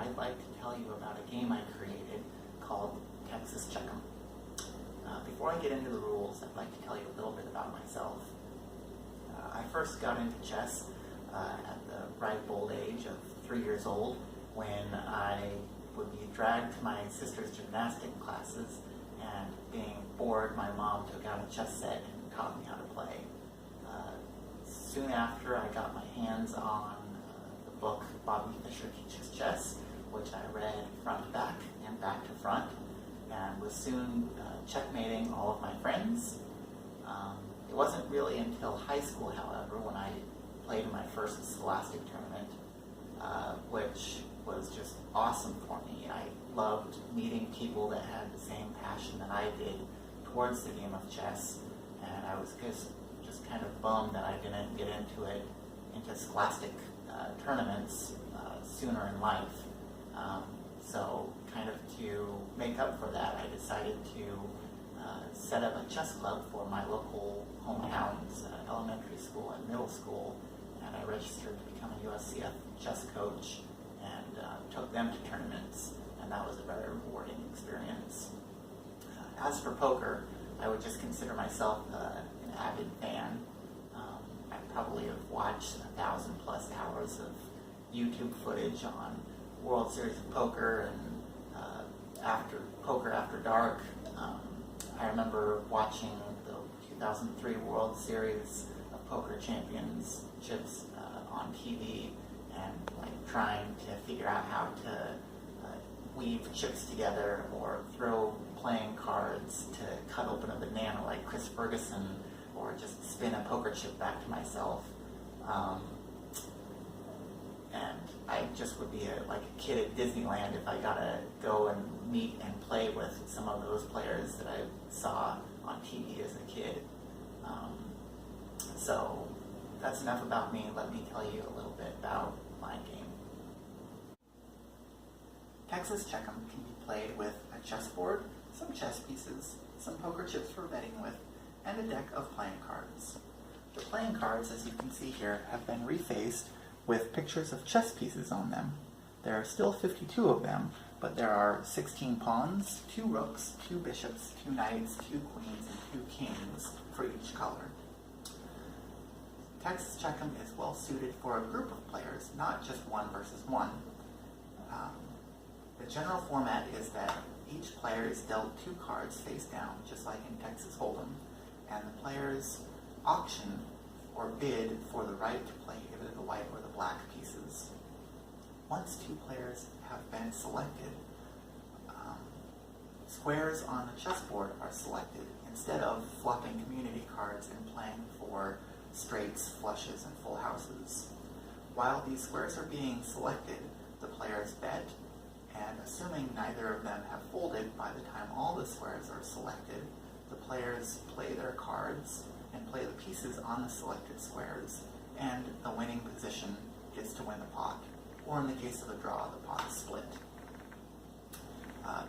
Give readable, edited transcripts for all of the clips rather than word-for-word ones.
I'd like to tell you about a game I created called Texas Check'em. Before I get into the rules, I'd like to tell you a little bit about myself. I first got into chess at the ripe old age of 3 years old when I would be dragged to my sister's gymnastic classes, and being bored, my mom took out a chess set and taught me how to play. Soon after, I got my hands on the book Bobby Fischer Teaches Chess, which I read front to back and back to front, and was soon checkmating all of my friends. It wasn't really until high school, however, when I played in my first scholastic tournament, which was just awesome for me. I loved meeting people that had the same passion that I did towards the game of chess, and I was just kind of bummed that I didn't get into scholastic tournaments sooner in life. So kind of to make up for that, I decided to set up a chess club for my local hometowns, elementary school and middle school, and I registered to become a USCF chess coach and took them to tournaments, and that was a very rewarding experience. As for poker, I would just consider myself an avid fan. I probably have watched 1,000+ hours of YouTube footage on World Series of Poker and Poker After Dark. I remember watching the 2003 World Series of Poker Championships on TV and trying to figure out how to weave chips together or throw playing cards to cut open a banana like Chris Ferguson, or just spin a poker chip back to myself. And I just would be like a kid at Disneyland if I got to go and meet and play with some of those players that I saw on TV as a kid. So that's enough about me. Let me tell you a little bit about my game. Texas Check'em can be played with a chessboard, some chess pieces, some poker chips for betting with, and a deck of playing cards. The playing cards, as you can see here, have been refaced with pictures of chess pieces on them. There are still 52 of them, but there are 16 pawns, 2 rooks, 2 bishops, 2 knights, 2 queens, and 2 kings for each color. Texas Check'em is well suited for a group of players, not just 1 versus 1. The general format is that each player is dealt 2 cards face down, just like in Texas Hold'em, and the players auction or bid for the right to play either the white or the black pieces. Once 2 players have been selected, squares on the chessboard are selected instead of flopping community cards and playing for straights, flushes, and full houses. While these squares are being selected, the players bet, and assuming neither of them have folded by the time all the squares are selected, the players play their cards and play the pieces on the selected squares, and the winning position gets to win the pot, or in the case of a draw, the pot is split.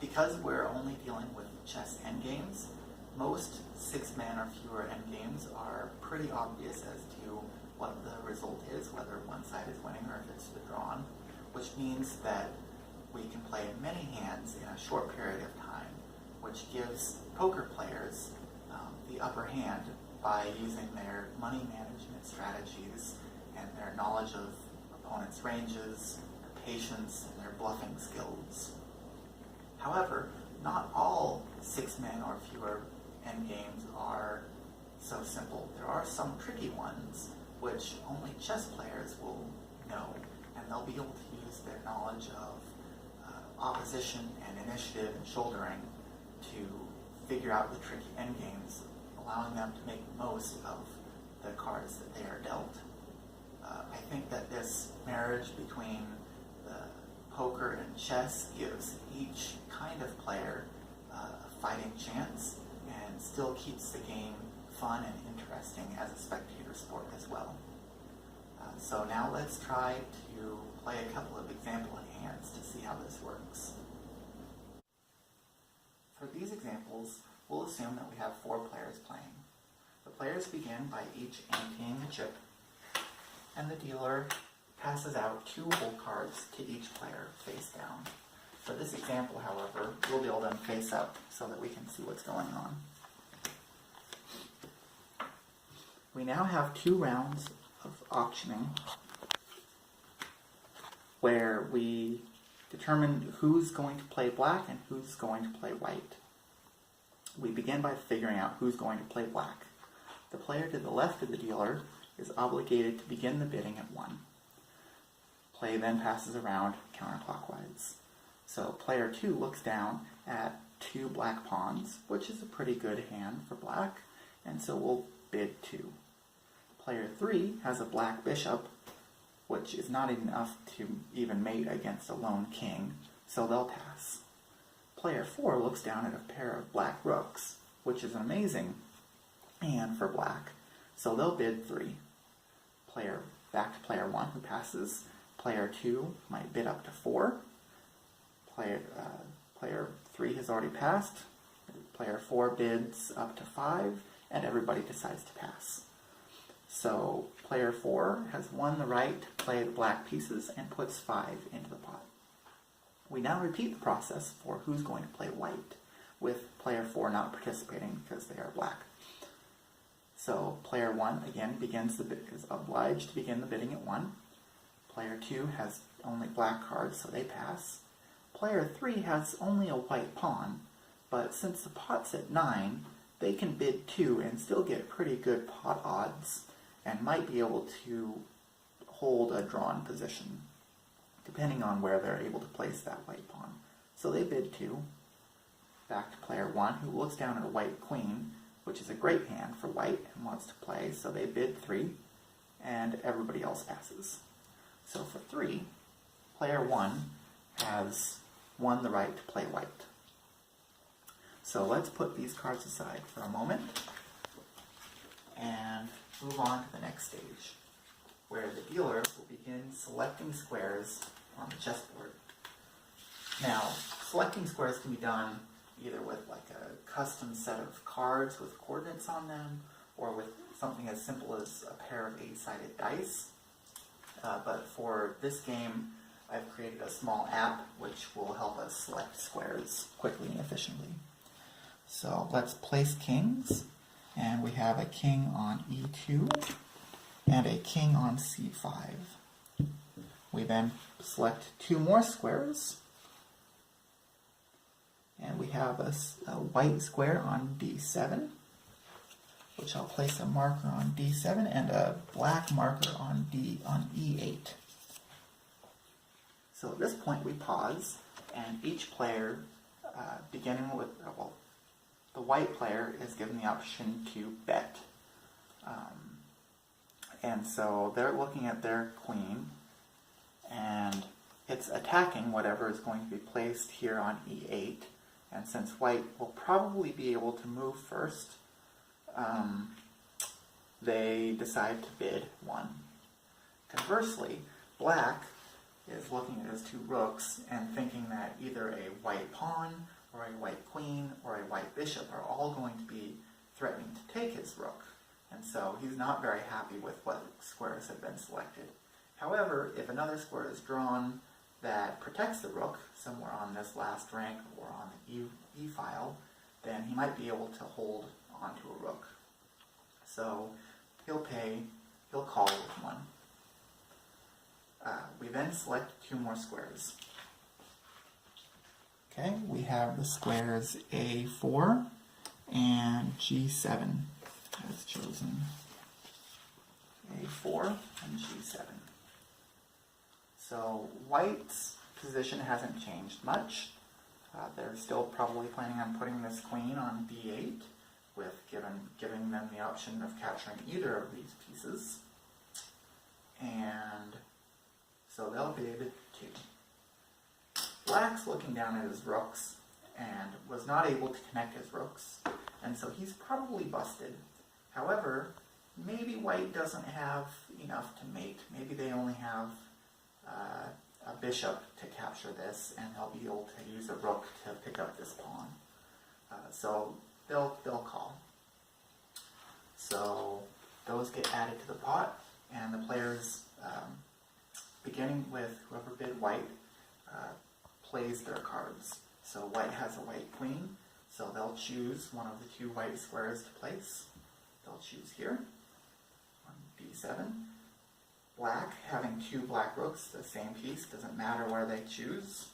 Because we're only dealing with chess endgames, most 6-man or fewer endgames are pretty obvious as to what the result is, whether one side is winning or if it's the drawn, which means that we can play many hands in a short period of time, which gives poker players the upper hand by using their money management strategies and their knowledge of opponents' ranges, their patience, and their bluffing skills. However, not all 6-men or fewer endgames are so simple. There are some tricky ones which only chess players will know, and they'll be able to use their knowledge of opposition and initiative and shouldering to figure out the tricky endgames, allowing them to make the most of the cards that they are dealt. I think that this marriage between the poker and chess gives each kind of player a fighting chance and still keeps the game fun and interesting as a spectator sport as well. So now let's try to play a couple of example hands to see how this works. For these examples, we'll assume that we have 4 players playing. The players begin by each emptying a chip, and the dealer passes out 2 whole cards to each player face down. For this example, however, we'll deal them face up so that we can see what's going on. We now have 2 rounds of auctioning where we determine who's going to play black and who's going to play white. We begin by figuring out who's going to play black. The player to the left of the dealer is obligated to begin the bidding at 1. Play then passes around counterclockwise. So player 2 looks down at 2 black pawns, which is a pretty good hand for black, and so we'll bid 2. Player 3 has a black bishop, which is not enough to even mate against a lone king, so they'll pass. Player 4 looks down at a pair of black rooks, which is an amazing hand for black, so they'll bid 3. Back to player 1 who passes. Player 2 might bid up to 4. Player 3 has already passed. Player 4 bids up to 5, and everybody decides to pass. So player 4 has won the right to play the black pieces and puts 5 into the pot. We now repeat the process for who's going to play white, with player 4 not participating because they are black. So player 1 again is obliged to begin the bidding at 1. Player 2 has only black cards, so they pass. Player 3 has only a white pawn, but since the pot's at 9, they can bid 2 and still get pretty good pot odds, and might be able to hold a drawn position, depending on where they're able to place that white pawn. So they bid 2. Back to player 1, who looks down at a white queen, which is a great hand for white and wants to play, so they bid 3, and everybody else passes. So for 3, player 1 has won the right to play white. So let's put these cards aside for a moment and move on to the next stage, where the dealer will begin selecting squares on the chessboard. Now, selecting squares can be done either with like a custom set of cards with coordinates on them, or with something as simple as a pair of 8-sided dice. But for this game, I've created a small app which will help us select squares quickly and efficiently. So let's place kings, and we have a king on e2 and a king on c5. We then select 2 more squares, and we have a white square on d7, which I'll place a marker on d7 and a black marker on e8. So at this point we pause, and each player, beginning with, the white player is given the option to bet. And so they're looking at their queen, and it's attacking whatever is going to be placed here on e8. And since white will probably be able to move first, they decide to bid 1. Conversely, black is looking at his 2 rooks and thinking that either a white pawn or a white queen or a white bishop are all going to be threatening to take his rook. And so he's not very happy with what squares have been selected. However, if another square is drawn that protects the rook, somewhere on this last rank or on the E file, then he might be able to hold onto a rook. So he'll call with 1. We then select 2 more squares. Okay, we have the squares A4 and G7 as chosen. A4 and G7. So white's position hasn't changed much. They're still probably planning on putting this queen on D8, with giving them the option of capturing either of these pieces. And so they'll bid 2. Black's looking down at his rooks and was not able to connect his rooks, and so he's probably busted. However, maybe white doesn't have enough to mate. Maybe they only have a bishop to capture this, and they'll be able to use a rook to pick up this pawn. So they'll call. So those get added to the pot, and the players beginning with whoever bid white plays their cards. So white has a white queen, so they'll choose one of the two white squares to place. They'll choose here, on d7. Black, having two black rooks, the same piece, doesn't matter where they choose.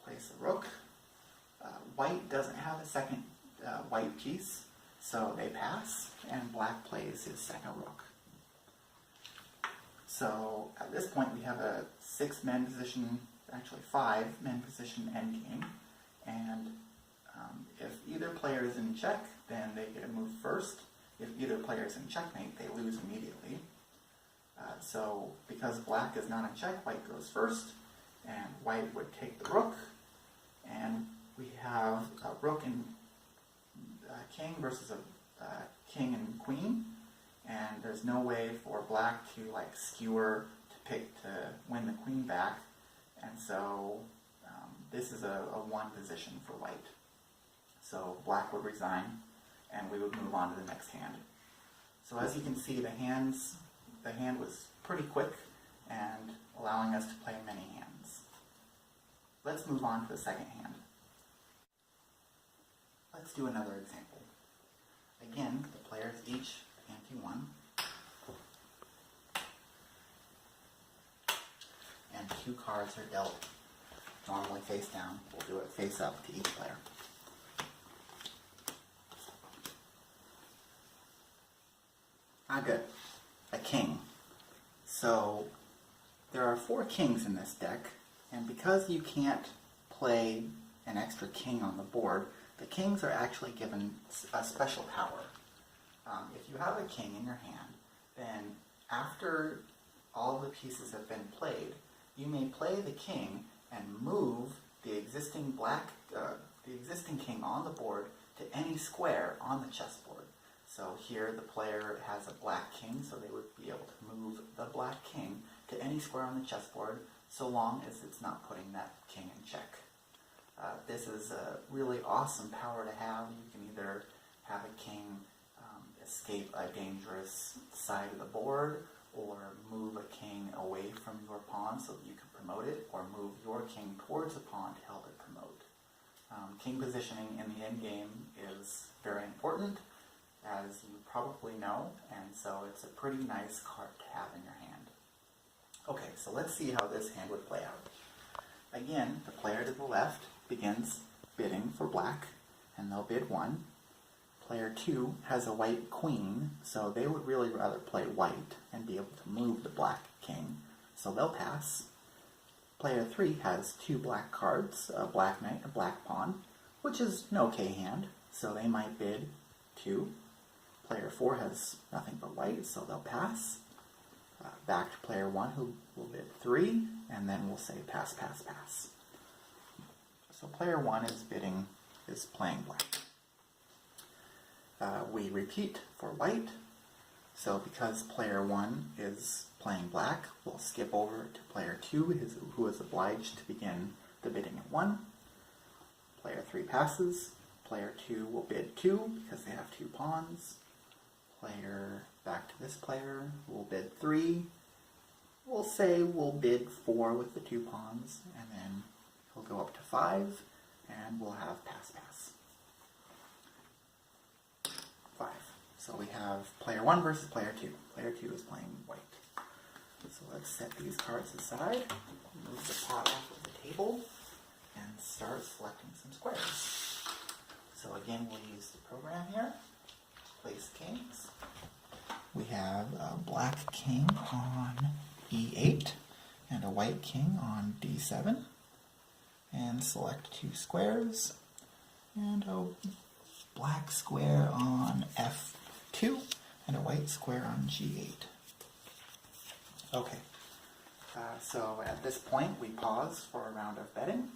Place a rook. White doesn't have a second white piece, so they pass, and black plays his second rook. So at this point we have a 6-man position, actually 5-man position endgame, and if either player is in check, then they get to move first. If either player is in checkmate, they lose immediately. So because black is not in check, white goes first, and white would take the rook, and we have a rook and king versus a king and queen, and there's no way for black to like skewer to win the queen back, and so this is a 1 position for white. So black would resign, and we would move on to the next hand. So as you can see, the hand was pretty quick and allowing us to play many hands. Let's move on to the second hand. Let's do another example. Again, the players each ante 1. And 2 cards are dealt, normally face down. We'll do it face up to each player. Good. A king. So there are 4 kings in this deck, and because you can't play an extra king on the board, the kings are actually given a special power. If you have a king in your hand, then after all the pieces have been played, you may play the king and move the existing king on the board to any square on the chessboard. So here the player has a black king, so they would be able to move the black king to any square on the chessboard, so long as it's not putting that king in check. This is a really awesome power to have. You can either have a king escape a dangerous side of the board, or move a king away from your pawn so that you can promote it, or move your king towards a pawn to help it promote. King positioning in the endgame is very important, as you probably know, and so it's a pretty nice card to have in your hand. Okay, so let's see how this hand would play out. Again, the player to the left begins bidding for black, and they'll bid 1. Player 2 has a white queen, so they would really rather play white and be able to move the black king, so they'll pass. Player 3 has 2 black cards, a black knight and a black pawn, which is an okay hand, so they might bid 2. Player 4 has nothing but white, so they'll pass. Back to player 1, who will bid 3, and then we'll say pass, pass, pass. So player 1 is playing black. We repeat for white. So because player 1 is playing black, we'll skip over to player 2, who is obliged to begin the bidding at 1. Player 3 passes. Player 2 will bid 2 because they have 2 pawns. Back to this player, we'll bid 3. We'll say we'll bid 4 with the 2 pawns, and then he'll go up to 5, and we'll have pass, pass. 5. So we have player 1 versus player 2. Player 2 is playing white. So let's set these cards aside, move the pot off of the table, and start selecting some squares. So again, we'll use the program here. Place kings. We have a black king on e8 and a white king on d7, and select 2 squares and a black square on f2 and a white square on g8. Okay, so at this point we pause for a round of betting,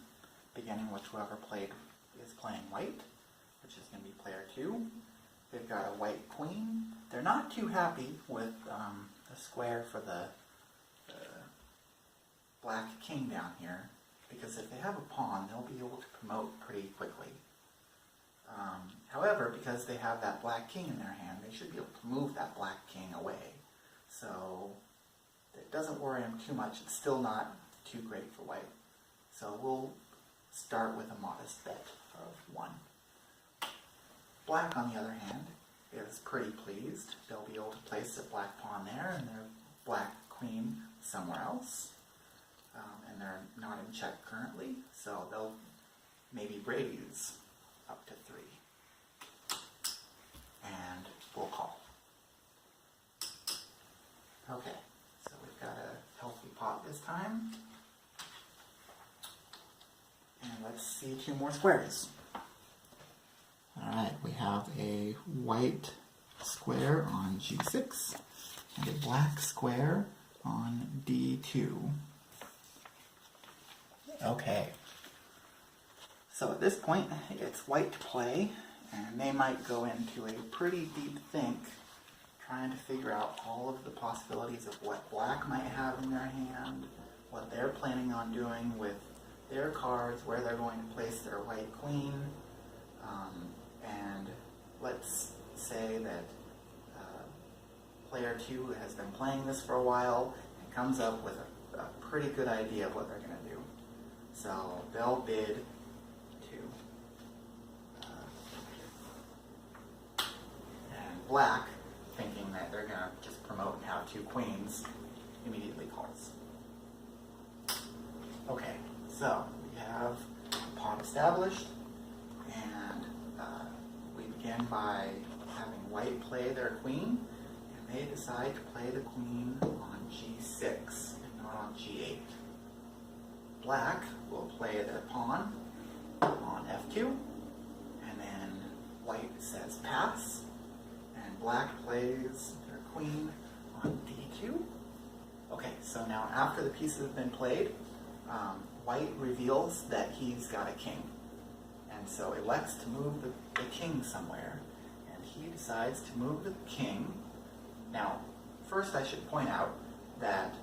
beginning with whoever is playing white, which is going to be player 2. They've got a white queen. They're not too happy with the square for the black king down here, because if they have a pawn, they'll be able to promote pretty quickly. However, because they have that black king in their hand, they should be able to move that black king away. So that doesn't worry him too much. It's still not too great for white. So we'll start with a modest bet of 1. Black, on the other hand, is pretty pleased. They'll be able to place their black pawn there and their black queen somewhere else. And they're not in check currently, so they'll maybe raise up to 3. And we'll call. Okay, so we've got a healthy pot this time. And let's see 2 more squares. Alright, we have a white square on G6 and a black square on D2. Okay, so at this point it's white to play, and they might go into a pretty deep think trying to figure out all of the possibilities of what black might have in their hand, what they're planning on doing with their cards, where they're going to place their white queen. And let's say that player 2 has been playing this for a while and comes up with a pretty good idea of what they're going to do. So they'll bid 2. And black, thinking that they're going to just promote and have 2 queens, immediately calls. Okay, so we have a pot established, and we begin by having white play their queen, and they decide to play the queen on G6 and not on G8. Black will play their pawn on F2, and then white says pass, and black plays their queen on D2. Okay, so now after the pieces have been played, white reveals that he's got a king, and so elects to move the king somewhere, and he decides to move the king. Now, first I should point out that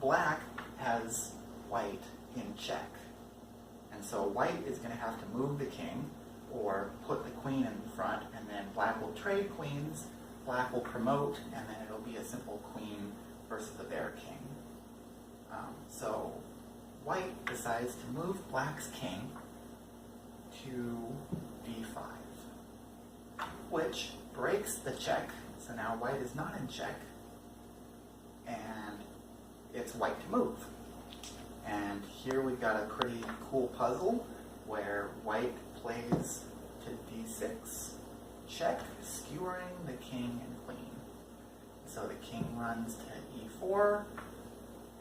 black has white in check, and so white is going to have to move the king or put the queen in front, and then black will trade queens, black will promote, and then it'll be a simple queen versus a bare king. So white decides to move black's king to D5, which breaks the check. So now white is not in check, and it's white to move. And here we've got a pretty cool puzzle where white plays to D6, check, skewering the king and queen. So the king runs to E4,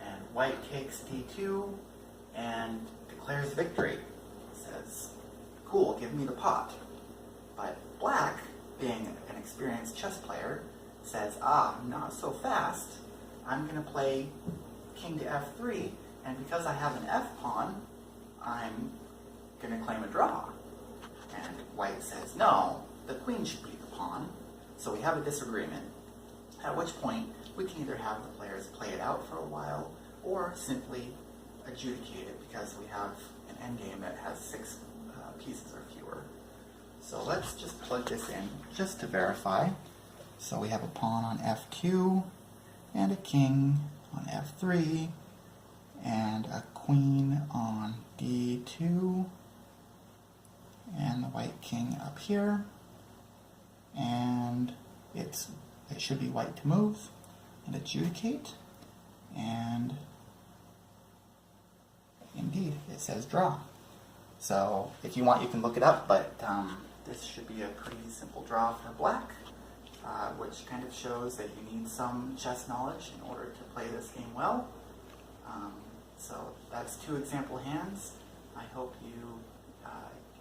and white takes D2 and declares victory. Says, cool, give me the pot. But black, being an experienced chess player, says, not so fast. I'm going to play king to F3, and because I have an F pawn, I'm going to claim a draw. And white says, no, the queen should be the pawn. So we have a disagreement, at which point we can either have the players play it out for a while or simply adjudicate it because we have an endgame that has 6 pieces or fewer. So let's just plug this in just to verify. So we have a pawn on F2 and a king on F3 and a queen on D2 and the white king up here, and it should be white to move and adjudicate, and indeed it says draw. So if you want you can look it up, but this should be a pretty simple draw for black, which kind of shows that you need some chess knowledge in order to play this game well. So that's 2 example hands. I hope you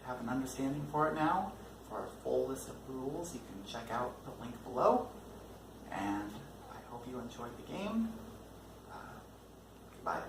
have an understanding for it now. For a full list of rules, you can check out the link below. And I hope you enjoyed the game. Goodbye.